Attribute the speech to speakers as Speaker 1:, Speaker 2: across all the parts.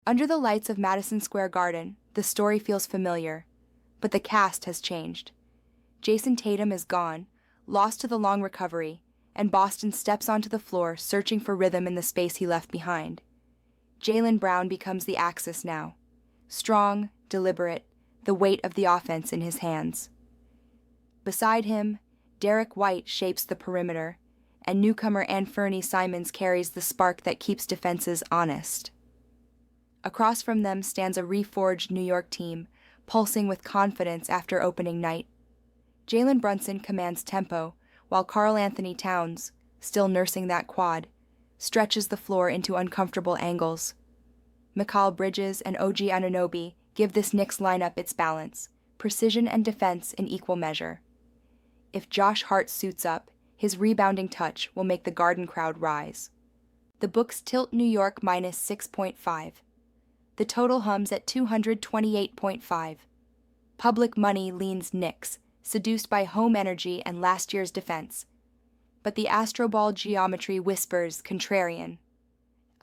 Speaker 1: Under the lights of Madison Square Garden, the story feels familiar, but the cast has changed. Jason Tatum is gone, lost to the long recovery, and Boston steps onto the floor searching for rhythm in the space he left behind. Jaylen Brown becomes the axis now. Strong, deliberate, the weight of the offense in his hands. Beside him, Derek White shapes the perimeter, and newcomer Anfernee Simons carries the spark that keeps defenses honest. Across from them stands a reforged New York team, pulsing with confidence after opening night. Jalen Brunson commands tempo, while Karl Anthony Towns, still nursing that quad, stretches the floor into uncomfortable angles. Mikal Bridges and OG Anunoby give this Knicks lineup its balance, precision and defense in equal measure. If Josh Hart suits up, his rebounding touch will make the Garden crowd rise. The books tilt New York minus 6.5. The total hums at 228.5. Public money leans Knicks, seduced by home energy and last year's defense. But the Astro Ball geometry whispers contrarian.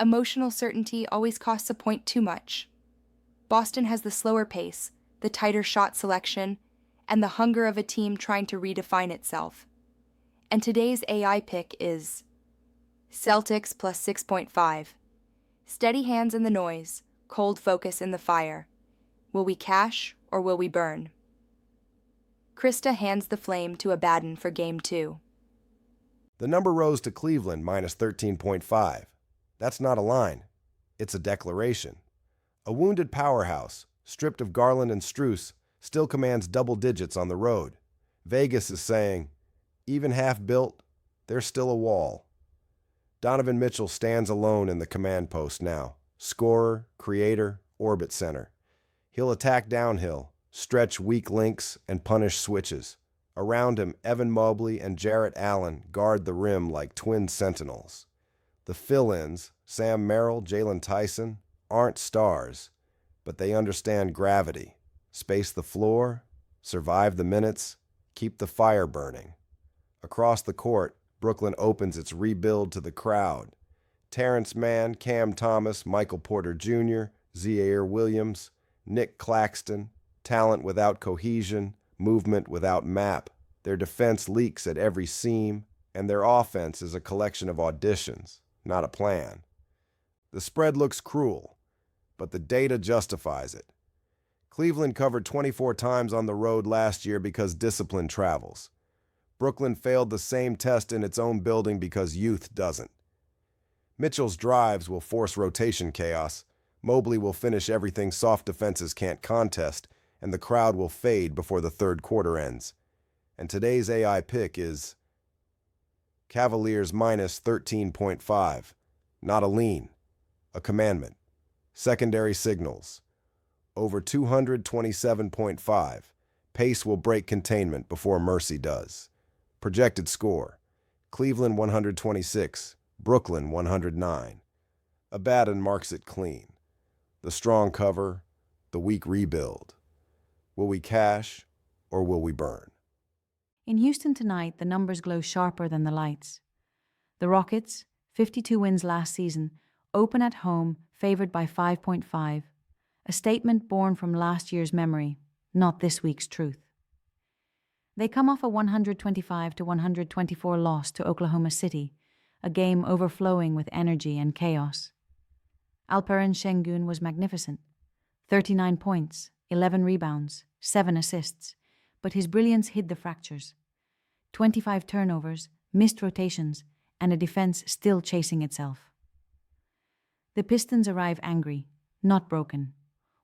Speaker 1: Emotional certainty always costs a point too much. Boston has the slower pace, the tighter shot selection, and the hunger of a team trying to redefine itself. And today's AI pick is Celtics plus 6.5. Steady hands in the noise, cold focus in the fire. Will we cash or will we burn? Krista hands the flame to Abaddon for Game 2.
Speaker 2: The number rose to Cleveland minus 13.5. That's not a line. It's a declaration. A wounded powerhouse, stripped of Garland and Strus, still commands double digits on the road. Vegas is saying, even half-built, there's still a wall. Donovan Mitchell stands alone in the command post now. Scorer, creator, orbit center. He'll attack downhill, stretch weak links, and punish switches. Around him, Evan Mobley and Jarrett Allen guard the rim like twin sentinels. The fill-ins, Sam Merrill, Jalen Tyson, aren't stars, but they understand gravity. Space the floor, survive the minutes, keep the fire burning. Across the court, Brooklyn opens its rebuild to the crowd. Terrence Mann, Cam Thomas, Michael Porter Jr., Zaire Williams, Nick Claxton, talent without cohesion, movement without map. Their defense leaks at every seam, and their offense is a collection of auditions, not a plan. The spread looks cruel, but the data justifies it. Cleveland covered 24 times on the road last year because discipline travels. Brooklyn failed the same test in its own building because youth doesn't. Mitchell's drives will force rotation chaos. Mobley will finish everything soft defenses can't contest, and the crowd will fade before the third quarter ends. And today's AI pick is Cavaliers minus 13.5. Not a lean, a commandment. Secondary signals. Over 227.5. Pace will break containment before mercy does. Projected score. Cleveland 126, Brooklyn 109. Abaddon marks it clean. The strong cover, the weak rebuild. Will we cash or will we burn?
Speaker 3: In Houston tonight, the numbers glow sharper than the lights. The Rockets, 52 wins last season, open at home, favored by 5.5, a statement born from last year's memory, not this week's truth. They come off a 125-124 loss to Oklahoma City, a game overflowing with energy and chaos. Alperen Şengün was magnificent. 39 points, 11 rebounds, 7 assists, but his brilliance hid the fractures. 25 turnovers, missed rotations, and a defense still chasing itself. The Pistons arrive angry, not broken.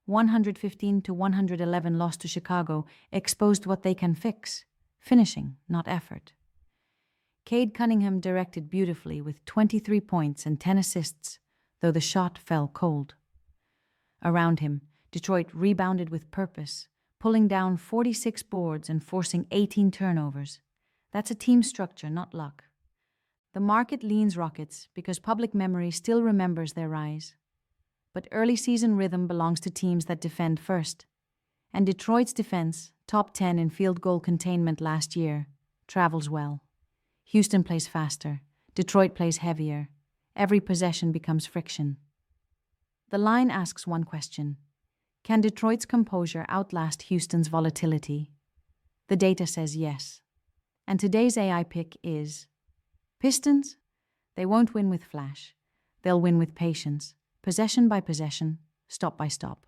Speaker 3: 115-111 loss to Chicago exposed what they can fix, finishing, not effort. Cade Cunningham directed beautifully with 23 points and 10 assists, though the shot fell cold. Around him, Detroit rebounded with purpose, pulling down 46 boards and forcing 18 turnovers. That's a team structure, not luck. The market leans Rockets because public memory still remembers their rise. But early season rhythm belongs to teams that defend first. And Detroit's defense, top 10 in field goal containment last year, travels well. Houston plays faster. Detroit plays heavier. Every possession becomes friction. The line asks one question: can Detroit's composure outlast Houston's volatility? The data says yes. And today's AI pick is Pistons. They won't win with flash. They'll win with patience, possession by possession, stop by stop.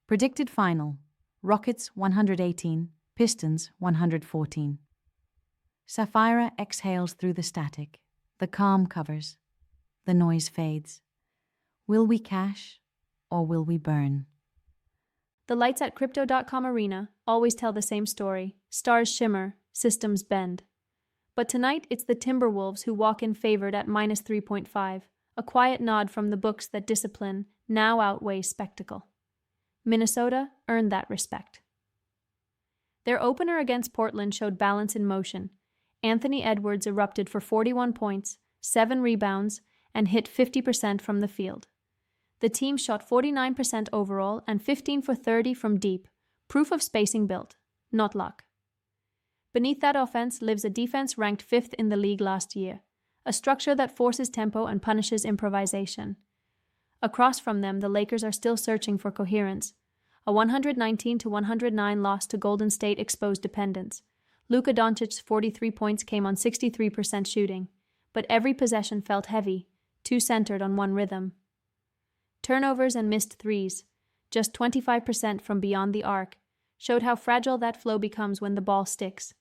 Speaker 3: Predicted final: Rockets 118, Pistons 114. Sapphira exhales through the static. The calm covers. The noise fades. Will we cash or will we burn?
Speaker 4: The lights at Crypto.com Arena always tell the same story. Stars shimmer, systems bend. But tonight it's the Timberwolves who walk in favored at minus 3.5, a quiet nod from the books that discipline now outweighs spectacle. Minnesota earned that respect. Their opener against Portland showed balance in motion. Anthony Edwards erupted for 41 points, 7 rebounds, and hit 50% from the field. The team shot 49% overall and 15 for 30 from deep, proof of spacing built, not luck. Beneath that offense lives a defense ranked 5th in the league last year, a structure that forces tempo and punishes improvisation. Across from them, the Lakers are still searching for coherence. A 119-109 loss to Golden State exposed dependence. Luka Doncic's 43 points came on 63% shooting, but every possession felt heavy, too centered on one rhythm. Turnovers and missed threes, just 25% from beyond the arc, showed how fragile that flow becomes when the ball sticks.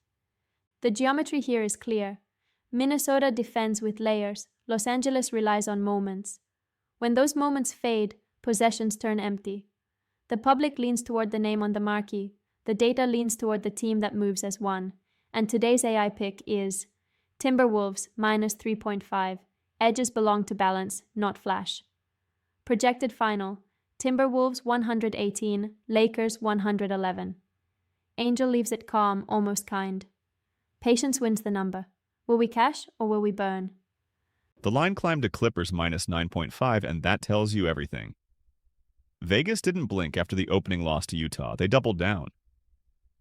Speaker 4: The geometry here is clear. Minnesota defends with layers. Los Angeles relies on moments. When those moments fade, possessions turn empty. The public leans toward the name on the marquee. The data leans toward the team that moves as one. And today's AI pick is Timberwolves minus 3.5. Edges belong to balance, not flash. Projected final: Timberwolves 118, Lakers 111. Angel leaves it calm, almost kind. Patience wins the number. Will we cash or will we burn?
Speaker 5: The line climbed to Clippers minus 9.5, and that tells you everything. Vegas didn't blink after the opening loss to Utah. They doubled down.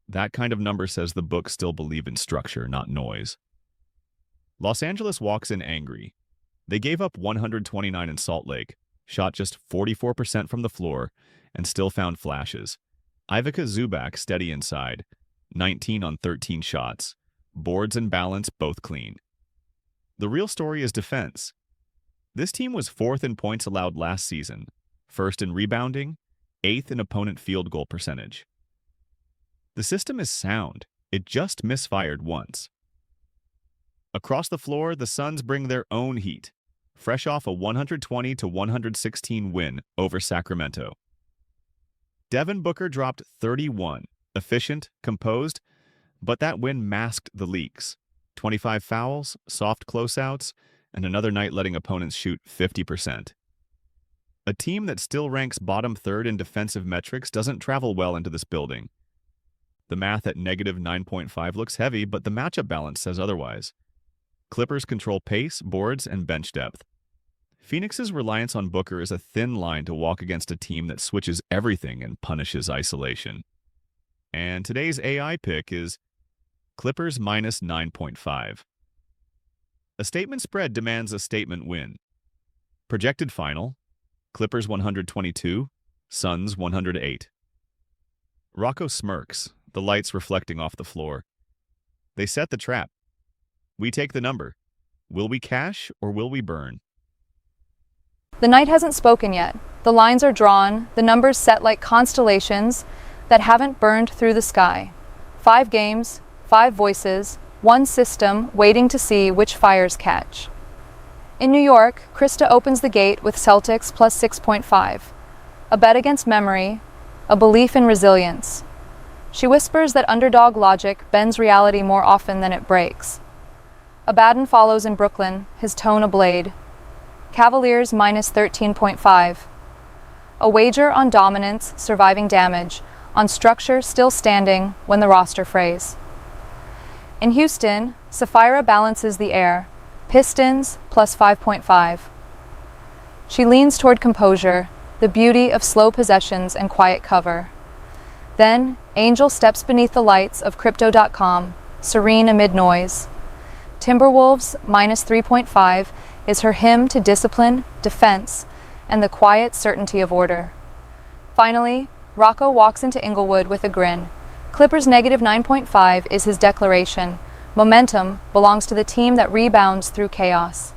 Speaker 5: That kind of number says the books still believe in structure, not noise. Los Angeles walks in angry. They gave up 129 in Salt Lake, shot just 44% from the floor, and still found flashes. Ivica Zubac steady inside, 19 on 13 shots. Boards and balance both clean. The real story is defense. This team was 4th in points allowed last season, 1st in rebounding, 8th in opponent field goal percentage. The system is sound. It just misfired once. Across the floor, the Suns bring their own heat, fresh off a 120-116 win over Sacramento. Devin Booker dropped 31, efficient, composed, but that win masked the leaks. 25 fouls, soft closeouts, and another night letting opponents shoot 50%. A team that still ranks bottom third in defensive metrics doesn't travel well into this building. The math at negative 9.5 looks heavy, but the matchup balance says otherwise. Clippers control pace, boards, and bench depth. Phoenix's reliance on Booker is a thin line to walk against a team that switches everything and punishes isolation. And today's AI pick is Clippers minus 9.5. A statement spread demands a statement win. Projected final: Clippers 122, Suns 108. Rocco smirks, the lights reflecting off the floor. They set the trap. We take the number. Will we cash or will we burn?
Speaker 6: The night hasn't spoken yet. The lines are drawn, the numbers set like constellations that haven't burned through the sky. 5 games, 5 voices, 1 system waiting to see which fires catch. In New York, Krista opens the gate with Celtics plus 6.5. A bet against memory, a belief in resilience. She whispers that underdog logic bends reality more often than it breaks. Abaddon follows in Brooklyn, his tone a blade. Cavaliers minus 13.5. A wager on dominance, surviving damage, on structure still standing when the roster frays. In Houston, Sapphira balances the air. Pistons plus 5.5. She leans toward composure, the beauty of slow possessions and quiet cover. Then, Angel steps beneath the lights of Crypto.com, serene amid noise. Timberwolves minus 3.5 is her hymn to discipline, defense, and the quiet certainty of order. Finally, Rocco walks into Inglewood with a grin. Clippers negative 9.5 is his declaration. Momentum belongs to the team that rebounds through chaos.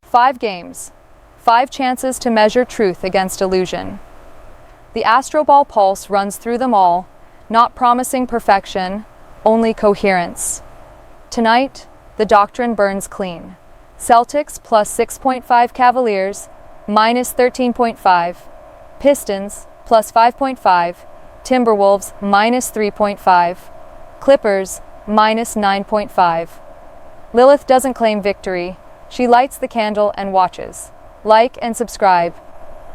Speaker 6: 5 games. 5 chances to measure truth against illusion. The Astroball pulse runs through them all, not promising perfection, only coherence. Tonight, the doctrine burns clean. Celtics plus 6.5 Cavaliers, minus 13.5. Pistons plus 5.5. Timberwolves minus 3.5. Clippers minus 9.5. Lilith doesn't claim victory. She lights the candle and watches. Like and subscribe.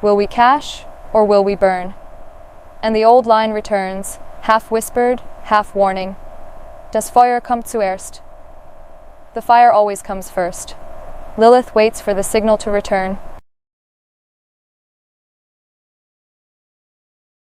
Speaker 6: Will we cash or will we burn? And the old line returns, half whispered, half warning. Das Feuer kommt zuerst. The fire always comes first. Lilith waits for the signal to return.